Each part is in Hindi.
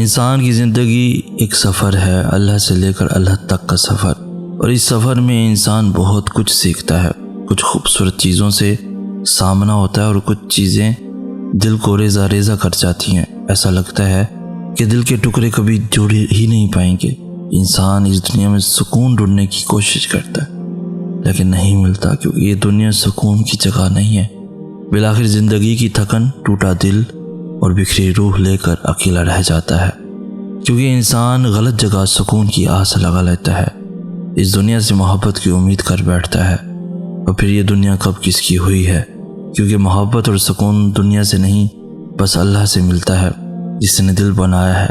इंसान की ज़िंदगी एक सफ़र है, अल्लाह से लेकर अल्लाह तक का सफ़र। और इस सफ़र में इंसान बहुत कुछ सीखता है। कुछ खूबसूरत चीज़ों से सामना होता है और कुछ चीज़ें दिल को रेज़ा रेज़ा कर जाती हैं। ऐसा लगता है कि दिल के टुकड़े कभी जुड़ ही नहीं पाएंगे। इंसान इस दुनिया में सुकून ढूंढने की कोशिश करता है लेकिन नहीं मिलता, क्योंकि ये दुनिया सुकून की जगह नहीं है। बिलाखिर ज़िंदगी की थकन, टूटा दिल और बिखरी रूह लेकर अकेला रह जाता है, क्योंकि इंसान गलत जगह सुकून की आस लगा लेता है। इस दुनिया से मोहब्बत की उम्मीद कर बैठता है और फिर ये दुनिया कब किसकी हुई है, क्योंकि मोहब्बत और सुकून दुनिया से नहीं बस अल्लाह से मिलता है। जिसने दिल बनाया है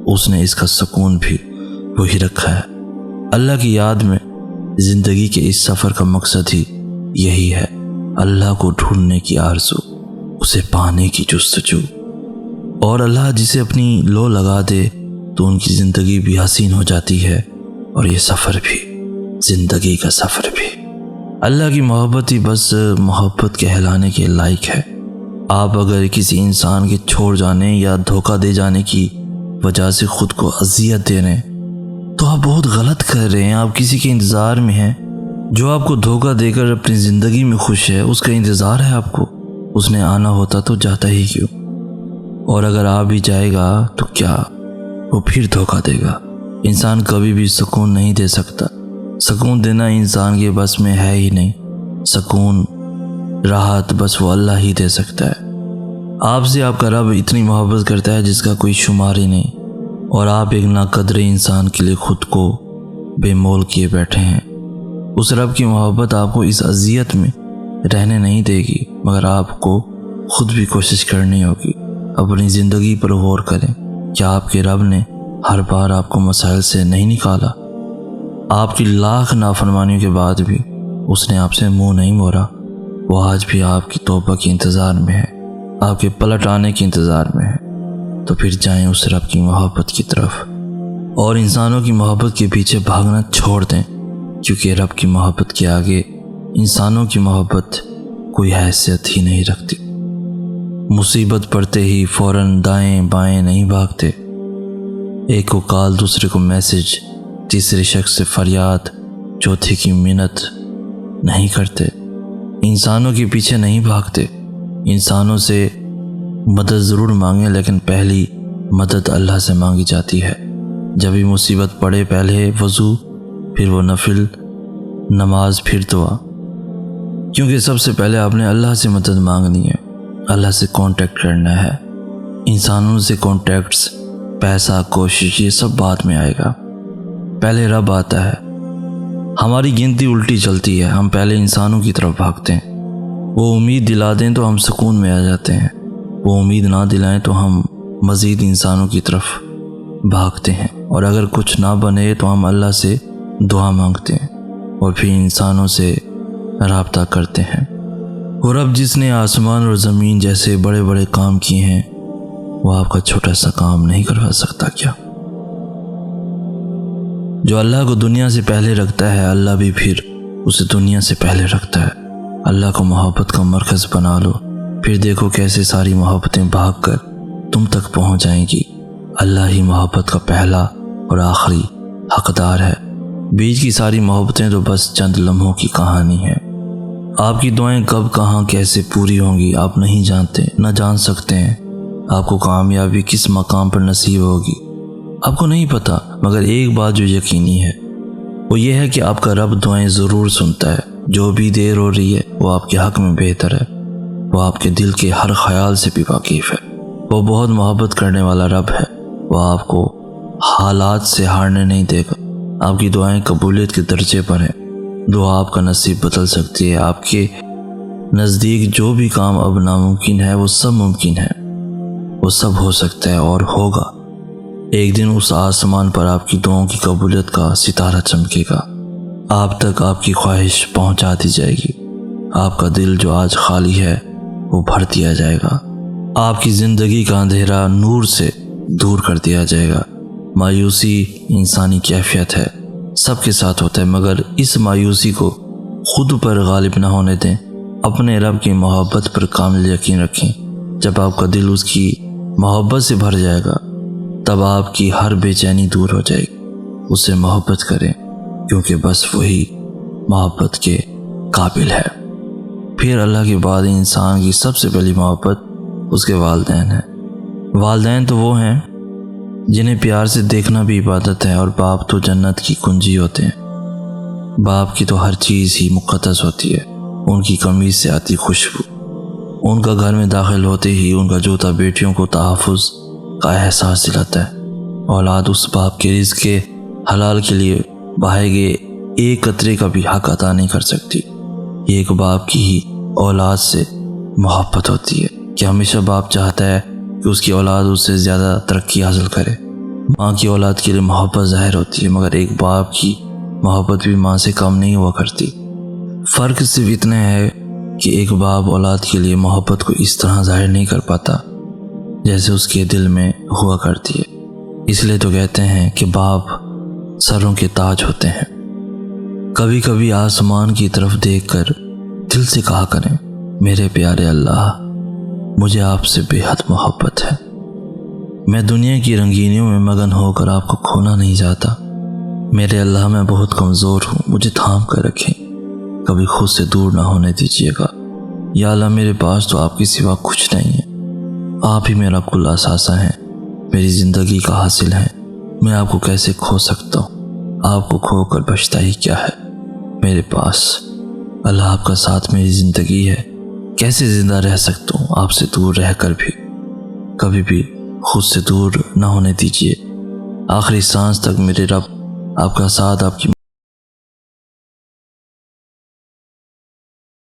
उसने इसका सुकून भी वही रखा है। अल्लाह की याद में ज़िंदगी के इस सफ़र का मकसद ही यही है, अल्लाह को ढूंढने की आरज़ू, उसे पाने की जुस्तजू। और अल्लाह जिसे अपनी लो लगा दे तो उनकी ज़िंदगी भी हसीन हो जाती है और ये सफ़र भी, ज़िंदगी का सफ़र भी। अल्लाह की मोहब्बत ही बस मोहब्बत कहलाने के लायक है। आप अगर किसी इंसान के छोड़ जाने या धोखा दे जाने की वजह से ख़ुद को अज़ियत दे रहे हैं तो आप बहुत गलत कर रहे हैं। आप किसी के इंतज़ार में हैं जो आपको धोखा देकर अपनी ज़िंदगी में खुश है, उसका इंतज़ार है आपको। उसने आना होता तो जाता ही क्यों, और अगर आ भी जाएगा तो क्या, वो फिर धोखा देगा। इंसान कभी भी सुकून नहीं दे सकता। सुकून देना इंसान के बस में है ही नहीं। सुकून, राहत बस वो अल्लाह ही दे सकता है। आपसे आपका रब इतनी मोहब्बत करता है जिसका कोई शुमार ही नहीं, और आप एक नाकदरे इंसान के लिए खुद को बेमोल किए बैठे हैं। उस रब की मोहब्बत आपको इस अज़ियत में रहने नहीं देगी, मगर आपको खुद भी कोशिश करनी होगी। अपनी ज़िंदगी पर गौर करें, क्या आपके रब ने हर बार आपको मसाइल से नहीं निकाला? आपकी लाख नाफरमानियों के बाद भी उसने आपसे मुंह नहीं मोड़ा। वो आज भी आपकी तौबा के इंतज़ार में है, आपके पलट आने के इंतज़ार में है। तो फिर जाएं उस रब की मोहब्बत की तरफ और इंसानों की मोहब्बत के पीछे भागना छोड़ दें, क्योंकि रब की मोहब्बत के आगे इंसानों की मोहब्बत कोई हैसियत ही नहीं रखती। मुसीबत पड़ते ही फ़ौरन दाएं बाएं नहीं भागते। एक को कॉल, दूसरे को मैसेज, तीसरे शख्स से फरियाद, चौथे की मिन्नत नहीं करते। इंसानों के पीछे नहीं भागते। इंसानों से मदद ज़रूर मांगें, लेकिन पहली मदद अल्लाह से मांगी जाती है। जब भी मुसीबत पड़े पहले वज़ू, फिर वो नफिल नमाज, फिर दुआ, क्योंकि सबसे पहले आपने अल्लाह से मदद मांगनी है। अल्लाह से कांटेक्ट करना है। इंसानों से कांटेक्ट्स, पैसा, कोशिश, ये सब बाद में आएगा। पहले रब आता है। हमारी गिनती उल्टी चलती है। हम पहले इंसानों की तरफ भागते हैं। वो उम्मीद दिला दें तो हम सुकून में आ जाते हैं, वो उम्मीद ना दिलाएं तो हम मज़ीद इंसानों की तरफ भागते हैं। और अगर कुछ ना बने तो हम अल्लाह से दुआ मांगते हैं और फिर इंसानों से राब्ता करते हैं। और अब जिसने आसमान और ज़मीन जैसे बड़े बड़े काम किए हैं, वो आपका छोटा सा काम नहीं करवा सकता क्या? जो अल्लाह को दुनिया से पहले रखता है, अल्लाह भी फिर उसे दुनिया से पहले रखता है। अल्लाह को मोहब्बत का मरकज़ बना लो, फिर देखो कैसे सारी मोहब्बतें भागकर तुम तक पहुंच जाएंगी। अल्लाह ही मोहब्बत का पहला और आखिरी हकदार है। बीच की सारी मोहब्बतें तो बस चंद लम्हों की कहानी है। आपकी दुआएं कब, कहाँ, कैसे पूरी होंगी आप नहीं जानते, न जान सकते हैं। आपको कामयाबी किस मकाम पर नसीब होगी आपको नहीं पता, मगर एक बात जो यकीनी है वो ये है कि आपका रब दुआएं ज़रूर सुनता है। जो भी देर हो रही है वो आपके हक़ में बेहतर है। वो आपके दिल के हर ख्याल से भी वाकिफ़ है। वो बहुत मोहब्बत करने वाला रब है। वो आपको हालात से हारने नहीं देगा। आपकी दुआएं कबूलियत के दर्जे पर हैं। दुआ आपका नसीब बदल सकती है। आपके नज़दीक जो भी काम अब नामुमकिन है वो सब मुमकिन है। वो सब हो सकता है और होगा। एक दिन उस आसमान पर आपकी दुआओं की कबूलियत का सितारा चमकेगा। आप तक आपकी ख्वाहिश पहुंचा दी जाएगी। आपका दिल जो आज खाली है वो भर दिया जाएगा। आपकी ज़िंदगी का अंधेरा नूर से दूर कर दिया जाएगा। मायूसी इंसानी कैफियत है, सबके साथ होता है, मगर इस मायूसी को खुद पर गालिब ना होने दें। अपने रब की मोहब्बत पर कामिल यकीन रखें। जब आपका दिल उसकी मोहब्बत से भर जाएगा तब आपकी हर बेचैनी दूर हो जाएगी। उससे मोहब्बत करें, क्योंकि बस वही मोहब्बत के काबिल है। फिर अल्लाह के बाद इंसान की सबसे पहली मोहब्बत उसके वालिदैन है। वालिदैन तो वो हैं जिन्हें प्यार से देखना भी इबादत है, और बाप तो जन्नत की कुंजी होते हैं। बाप की तो हर चीज़ ही मुक़द्दस होती है। उनकी कमीज़ से आती खुशबू, उनका घर में दाखिल होते ही उनका जूता बेटियों को तहफ़्फ़ुज़ का एहसास दिलाता है। औलाद उस बाप के रिज़्क़ के हलाल के लिए बहाए गए एक कतरे का भी हक अदा नहीं कर सकती। ये एक बाप की ही औलाद से मोहब्बत होती है कि हमेशा बाप चाहता है कि उसकी औलाद उससे ज़्यादा तरक्की हासिल करे। माँ की औलाद के लिए मोहब्बत ज़ाहिर होती है, मगर एक बाप की मोहब्बत भी माँ से कम नहीं हुआ करती। फ़र्क सिर्फ इतना है कि एक बाप औलाद के लिए मोहब्बत को इस तरह ज़ाहिर नहीं कर पाता जैसे उसके दिल में हुआ करती है। इसलिए तो कहते हैं कि बाप सरों के ताज होते हैं। कभी कभी आसमान की तरफ देखकर दिल से कहा करें, मेरे प्यारे अल्लाह, मुझे आपसे बेहद मोहब्बत है। मैं दुनिया की रंगीनियों में मगन होकर आपको खोना नहीं चाहता। मेरे अल्लाह, मैं बहुत कमज़ोर हूँ, मुझे थाम कर रखें, कभी खुद से दूर ना होने दीजिएगा। या अल्लाह, मेरे पास तो आपके सिवा कुछ नहीं है। आप ही मेरा कुल असासा है, मेरी ज़िंदगी का हासिल है। मैं आपको कैसे खो सकता हूँ? आपको खोकर बचता ही क्या है मेरे पास? अल्लाह, आपका साथ मेरी ज़िंदगी है। कैसे ज़िंदा रह सकता हूँ आपसे दूर रहकर भी? कभी भी खुद से दूर ना होने दीजिए। आखिरी सांस तक मेरे रब आपका साथ, आपकी